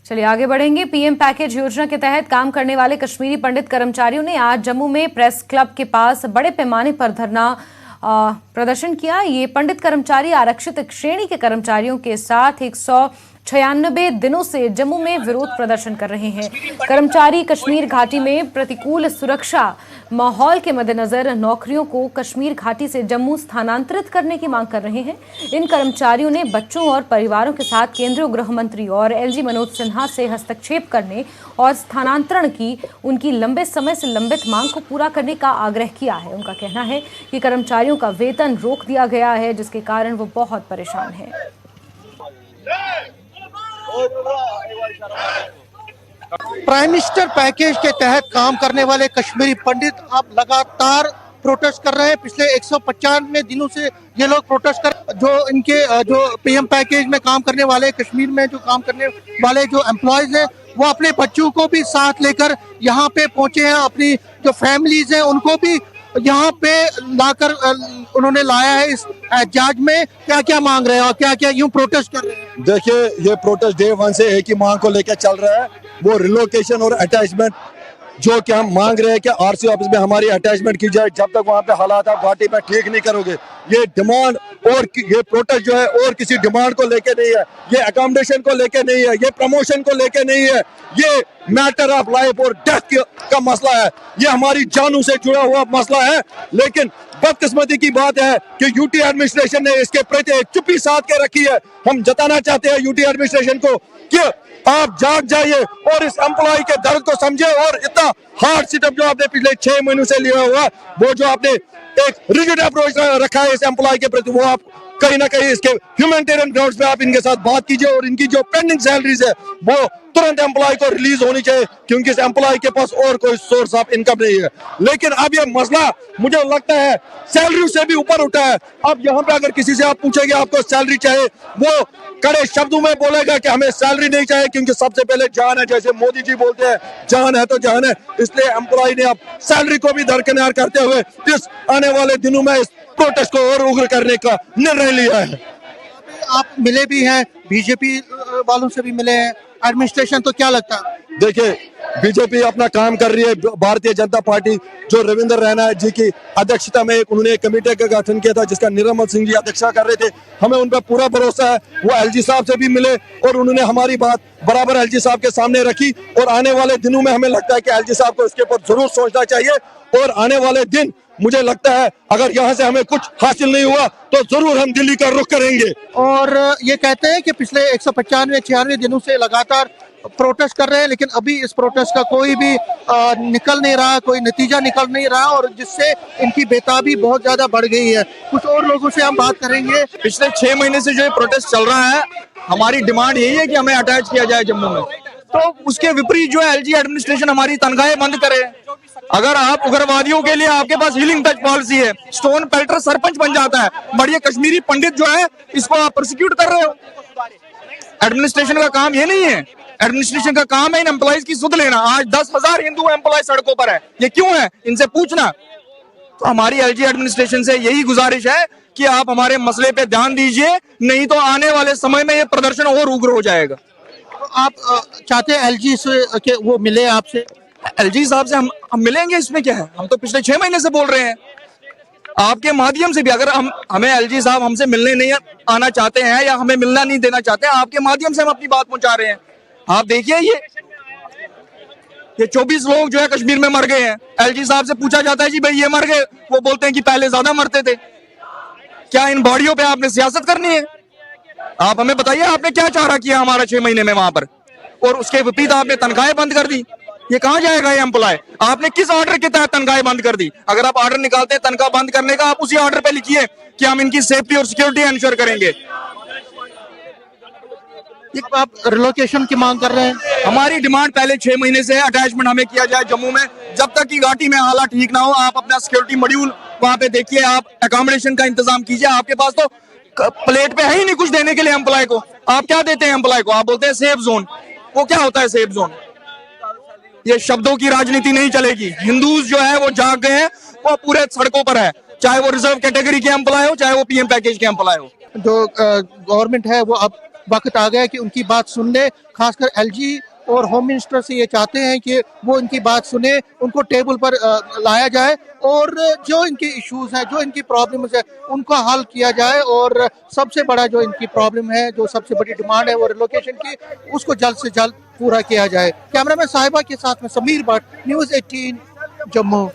चलिए आगे बढ़ेंगे। पीएम पैकेज योजना के तहत काम करने वाले कश्मीरी पंडित कर्मचारियों ने आज जम्मू में प्रेस क्लब के पास बड़े पैमाने पर धरना प्रदर्शन किया। ये पंडित कर्मचारी आरक्षित श्रेणी के कर्मचारियों के साथ 196 दिनों से जम्मू में विरोध प्रदर्शन कर रहे हैं। कर्मचारी कश्मीर घाटी में प्रतिकूल सुरक्षा माहौल के मद्देनजर नौकरियों को कश्मीर घाटी से जम्मू स्थानांतरित करने की मांग कर रहे हैं। इन कर्मचारियों ने बच्चों और परिवारों के साथ केंद्रीय गृह मंत्री और एलजी मनोज सिन्हा से हस्तक्षेप करने और स्थानांतरण की उनकी लंबे समय से लंबित मांग को पूरा करने का आग्रह किया है। उनका कहना है कि कर्मचारियों का वेतन रोक दिया गया है, जिसके कारण वो बहुत परेशान हैं। प्राइम मिनिस्टर पैकेज के तहत काम करने वाले कश्मीरी पंडित अब लगातार प्रोटेस्ट कर रहे हैं। पिछले 195 दिनों से ये लोग प्रोटेस्ट कर जो पीएम पैकेज में काम करने वाले कश्मीर में जो काम करने वाले जो एम्प्लॉयज हैं वो अपने बच्चों को भी साथ लेकर यहाँ पे पहुंचे हैं। अपनी जो फैमिलीज हैं उनको भी यहाँ पे लाकर उन्होंने लाया है। इस एहतजाज में क्या क्या मांग रहे हैं और क्या क्या यूं प्रोटेस्ट कर रहे हैं? देखिए, ये प्रोटेस्ट डे 1 से एक ही मांग को लेकर चल रहा है, वो रिलोकेशन और अटैचमेंट। जो कि हम मांग रहे हैं कि आरसी ऑफिस में हमारी अटैचमेंट की जाए। जब तक वहाँ पे हालात आप घाटी में ठीक नहीं करोगे, ये डिमांड और ये प्रोटेस्ट जो है और किसी डिमांड को लेके नहीं है, ये अकोमोडेशन को लेके नहीं है, ये प्रमोशन को लेके नहीं है, ये मैटर ऑफ लाइफ और डेथ का मसला है। ये हमारी जानों से जुड़ा हुआ मसला है। लेकिन बदकिस्मती की बात है कि यूटी एडमिनिस्ट्रेशन ने इसके प्रति एक चुप्पी साध के रखी है। हम जताना चाहते हैं यूटी एडमिनिस्ट्रेशन को कि आप जाग जाइए और इस एम्प्लॉय के दर्द को समझे और इतना हार्ड सिटअप जो आपने पिछले 6 महीनों से लिया हुआ, वो जो आपने एक रिजिड अप्रोच रखा है इस एम्प्लॉय के प्रति, वो आप कहीं ना कहीं इसके ह्यूमैनिटेरियन ग्राउंड्स पे आप इनके साथ बात कीजिए और इनकी जो पेंडिंग सैलरीज है वो तुरंत एम्प्लॉय को रिलीज होनी चाहिए, क्योंकि इस एम्प्लॉय के पास और कोई सोर्स ऑफ इनकम नहीं है। लेकिन अब ये मसला मुझे लगता है सैलरी से भी ऊपर उठा है। अब यहाँ पे अगर किसी से आप पूछेंगे आपको सैलरी चाहिए, वो कड़े शब्दों में बोलेगा कि हमें सैलरी नहीं चाहिए, क्योंकि सबसे पहले जान है। जैसे मोदी जी बोलते हैं जान है तो जान है, इसलिए एम्प्लॉय ने अब सैलरी को भी दरकिनार करते हुए इस आने वाले दिनों में इस प्रोटेस्ट को और उग्र करने का निर्णय लिया है। आप मिले भी हैं, बीजेपी वालों से भी मिले हैं, एडमिनिस्ट्रेशन, तो क्या लगता है? देखिए, बीजेपी अपना काम कर रही है। भारतीय जनता पार्टी जो रविंद्र रैना जी की अध्यक्षता में उन्होंने एक कमेटी का गठन किया था, जिसका निर्मल सिंह जी अध्यक्षता कर रहे थे। हमें उन पर पूरा भरोसा है। वो एलजी साहब से भी मिले और उन्होंने हमारी बात बराबर एलजी साहब के सामने रखी। और आने वाले दिनों में हमें लगता है कि एलजी साहब को इसके ऊपर जरूर सोचना चाहिए। और आने वाले दिन मुझे लगता है अगर यहाँ से हमें कुछ हासिल नहीं हुआ तो जरूर हम दिल्ली का रुख करेंगे। और ये कहते हैं कि पिछले 195-96 दिनों से लगातार प्रोटेस्ट कर रहे हैं, लेकिन अभी इस प्रोटेस्ट का कोई भी निकल नहीं रहा, कोई नतीजा निकल नहीं रहा, और जिससे इनकी बेताबी बहुत ज्यादा बढ़ गई है। कुछ और लोगों से हम बात करेंगे। पिछले 6 महीने से जो ये प्रोटेस्ट चल रहा है, हमारी डिमांड यही है कि हमें अटैच किया जाए जम्मू में। तो उसके विपरीत जो है एलजी एडमिनिस्ट्रेशन हमारी तनख्वाहें बंद करे। अगर आप उग्रवादियों के लिए आपके पास हीलिंग टच पॉलिसी है, स्टोन पेल्टर सरपंच बन जाता है, बढ़िया कश्मीरी पंडित जो है इसको आप प्रोसिक्यूट कर रहे हो। एडमिनिस्ट्रेशन का काम ये नहीं है। एडमिनिस्ट्रेशन का काम है इन एम्प्लॉइज की सुध लेना। आज 10,000 हिंदू एम्प्लॉय सड़कों पर है, ये क्यों है? इनसे पूछना। तो हमारी एलजी एडमिनिस्ट्रेशन से यही गुजारिश है कि आप हमारे मसले पे ध्यान दीजिए, नहीं तो आने वाले समय में ये प्रदर्शन और उग्र हो जाएगा। आप चाहते हैं एलजी से कि वो मिले आपसे? एलजी साहब से हम मिलेंगे, इसमें क्या है? हम तो पिछले 6 महीने से बोल रहे हैं। आपके माध्यम से भी अगर हमें एलजी साहब हमसे मिलने नहीं आना चाहते हैं या हमें मिलना नहीं देना चाहते हैं, आपके माध्यम से हम अपनी बात पहुंचा रहे हैं। आप देखिए, ये 24 लोग जो है कश्मीर में मर गए हैं। एलजी साहब से पूछा जाता है जी भाई ये मर गए, वो बोलते हैं कि पहले ज्यादा मरते थे। क्या इन बॉडियों पे आपने सियासत करनी है? आप हमें बताइए, आपने क्या चारा किया हमारा 6 महीने में वहां पर, और उसके विपरीत आपने तनख्वाहें बंद कर दी। ये कहां जाएगा ये एम्प्लॉय? आपने किस ऑर्डर के तहत तनख्वाहें बंद कर दी? अगर आप ऑर्डर निकालते हैं तनख्वाह बंद करने का, आप उसी ऑर्डर पे लिखिए कि हम इनकी सेफ्टी और सिक्योरिटी इंश्योर करेंगे। आप रिलोकेशन की मांग कर रहे हैं? हमारी डिमांड पहले 6 महीने से है, अटैचमेंट हमें किया जाए जम्मू में। जब तक की घाटी में हालात ठीक ना हो, आप अपना सिक्योरिटी मॉड्यूल वहां पे देखिए, आप अकोमोडेशन का इंतजाम कीजिए। आपके पास तो प्लेट पे है ही नहीं कुछ देने के लिए एम्प्लॉय को। आप क्या देते हैं एम्प्लॉय को? आप बोलते हैं सेफ जोन। वो क्या होता है सेफ जोन? ये शब्दों की राजनीति नहीं चलेगी। हिंदूज जो है वो जाग गए हैं, वो पूरे सड़कों पर है, चाहे वो रिजर्व कैटेगरी के एम्प्लॉय हो, चाहे वो पीएम पैकेज के एम्प्लॉय हो। जो गवर्नमेंट है वो अब वक्त आ गया है कि उनकी बात सुन ले। खासकर एलजी और होम मिनिस्टर से ये चाहते हैं कि वो इनकी बात सुने, उनको टेबल पर लाया जाए और जो इनके इश्यूज हैं, जो इनकी प्रॉब्लम्स है, उनका हल किया जाए। और सबसे बड़ा जो इनकी प्रॉब्लम है, जो सबसे बड़ी डिमांड है वो रिलोकेशन की, उसको जल्द से जल्द पूरा किया जाए। कैमरामैन साहिबा के साथ में समीर भट्ट, न्यूज़ 18 जम्मू।